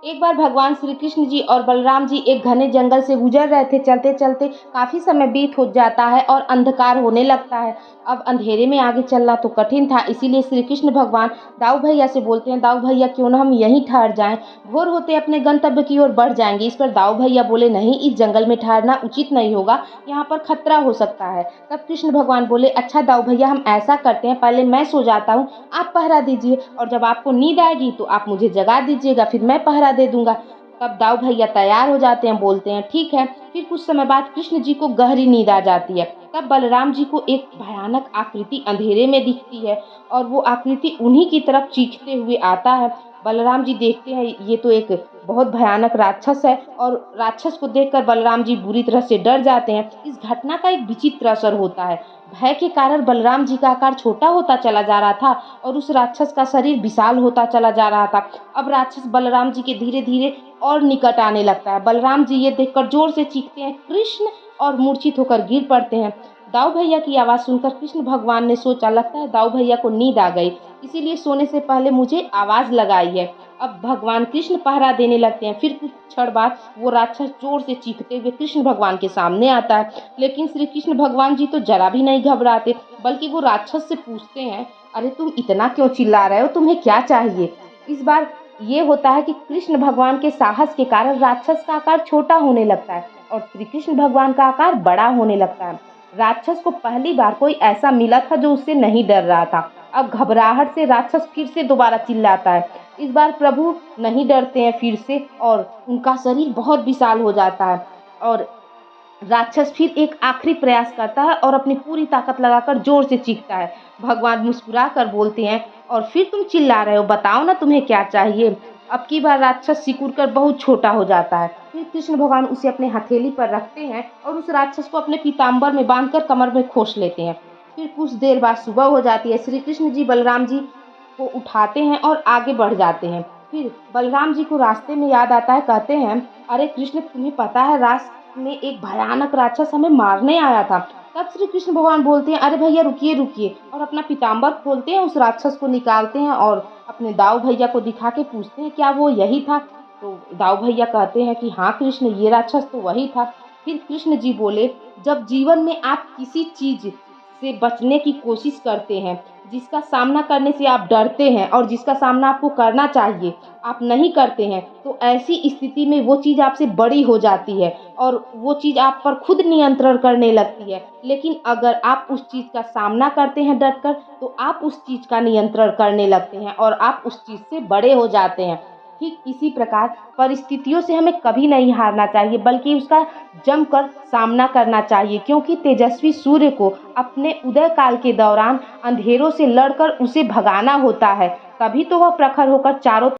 एक बार भगवान श्री कृष्ण जी और बलराम जी एक घने जंगल से गुजर रहे थे। चलते चलते काफी समय बीत हो जाता है और अंधकार होने लगता है। अब अंधेरे में आगे चलना तो कठिन था, इसीलिए श्री कृष्ण भगवान दाऊ भैया से बोलते हैं, दाऊ भैया क्यों ना हम यहीं ठहर जाएं, भोर होते अपने गंतव्य की ओर बढ़ जाएंगे। इस पर दाऊ भैया बोले, नहीं, इस जंगल में ठहरना उचित नहीं होगा, यहाँ पर खतरा हो सकता है। तब कृष्ण भगवान बोले, अच्छा दाऊ भैया, हम ऐसा करते हैं, पहले मैं सो जाता हूँ, आप पहरा दीजिए, और जब आपको नींद आएगी तो आप मुझे जगा दीजिएगा, फिर मैं पहरा दे दूंगा। तब दाऊ भैया तैयार हो जाते हैं, बोलते हैं ठीक है। फिर कुछ समय बाद कृष्ण जी को गहरी नींद आ जाती है। तब बलराम जी को एक भयानक आकृति अंधेरे में दिखती है और वो आकृति उन्हीं की तरफ चीखते हुए आता है। बलराम जी देखते हैं ये तो एक बहुत भयानक राक्षस है, और राक्षस को देखकर बलराम जी बुरी तरह से डर जाते हैं। इस घटना का एक विचित्र असर होता है। भय के कारण बलराम जी का आकार छोटा होता चला जा रहा था और उस राक्षस का शरीर विशाल होता चला जा रहा था। अब राक्षस बलराम जी के धीरे धीरे और निकट आने लगता है। बलराम जी ये देखकर जोर से चीखते हैं, कृष्ण, और मूर्छित होकर गिर पड़ते हैं। दाऊ भैया की आवाज़ सुनकर कृष्ण भगवान ने सोचा, लगता है दाऊ भैया को नींद आ गई, इसीलिए सोने से पहले मुझे आवाज़ लगाई है। अब भगवान कृष्ण पहरा देने लगते हैं। फिर कुछ क्षण बाद वो राक्षस जोर से चीखते हुए कृष्ण भगवान के सामने आता है, लेकिन श्री कृष्ण भगवान जी तो जरा भी नहीं घबराते, बल्कि वो राक्षस से पूछते हैं, अरे तुम इतना क्यों चिल्ला रहे हो, तुम्हें क्या चाहिए? इस बार ये होता है कि कृष्ण भगवान के साहस के कारण राक्षस का आकार छोटा होने लगता है और श्री कृष्ण भगवान का आकार बड़ा होने लगता है। राक्षस को पहली बार कोई ऐसा मिला था जो उससे नहीं डर रहा था। अब घबराहट से राक्षस फिर से दोबारा चिल्लाता है। इस बार प्रभु नहीं डरते हैं फिर से, और उनका शरीर बहुत विशाल हो जाता है और राक्षस फिर एक आखिरी प्रयास करता है और अपनी पूरी ताकत लगाकर जोर से चीखता है। भगवान मुस्कुरा कर बोलते हैं, और फिर तुम चिल्ला रहे हो, बताओ ना तुम्हें क्या चाहिए? अब की बार राक्षस सिकुड़ कर बहुत छोटा हो जाता है। फिर कृष्ण भगवान उसे अपने हथेली पर रखते हैं और उस राक्षस को अपने पीताम्बर में बांधकर कमर में खोस लेते हैं। फिर कुछ देर बाद सुबह हो जाती है। श्री कृष्ण जी बलराम जी को उठाते हैं और आगे बढ़ जाते हैं। फिर बलराम जी को रास्ते में याद आता है, कहते हैं, अरे कृष्ण, तुम्हें पता है रास्ते में एक भयानक राक्षस हमें मारने आया था। तब श्री कृष्ण भगवान बोलते हैं, अरे भैया रुकिए रुकिए, और अपना पीताम्बर खोलते हैं, उस राक्षस को निकालते हैं और अपने दाऊ भैया को दिखा के पूछते हैं, क्या वो यही था? तो दाऊ भैया कहते हैं कि हाँ कृष्ण, ये राक्षस तो वही था। फिर कृष्ण जी बोले, जब जीवन में आप किसी चीज से बचने की कोशिश करते हैं, जिसका सामना करने से आप डरते हैं और जिसका सामना आपको करना चाहिए, आप नहीं करते हैं, तो ऐसी स्थिति में वो चीज़ आपसे बड़ी हो जाती है और वो चीज़ आप पर खुद नियंत्रण करने लगती है। लेकिन अगर आप उस चीज़ का सामना करते हैं डटकर, तो आप उस चीज़ का नियंत्रण करने लगते हैं और आप उस चीज़ से बड़े हो जाते हैं। ठीक इसी प्रकार परिस्थितियों से हमें कभी नहीं हारना चाहिए, बल्कि उसका जमकर सामना करना चाहिए, क्योंकि तेजस्वी सूर्य को अपने उदय काल के दौरान अंधेरों से लड़कर उसे भगाना होता है, तभी तो वह प्रखर होकर चारों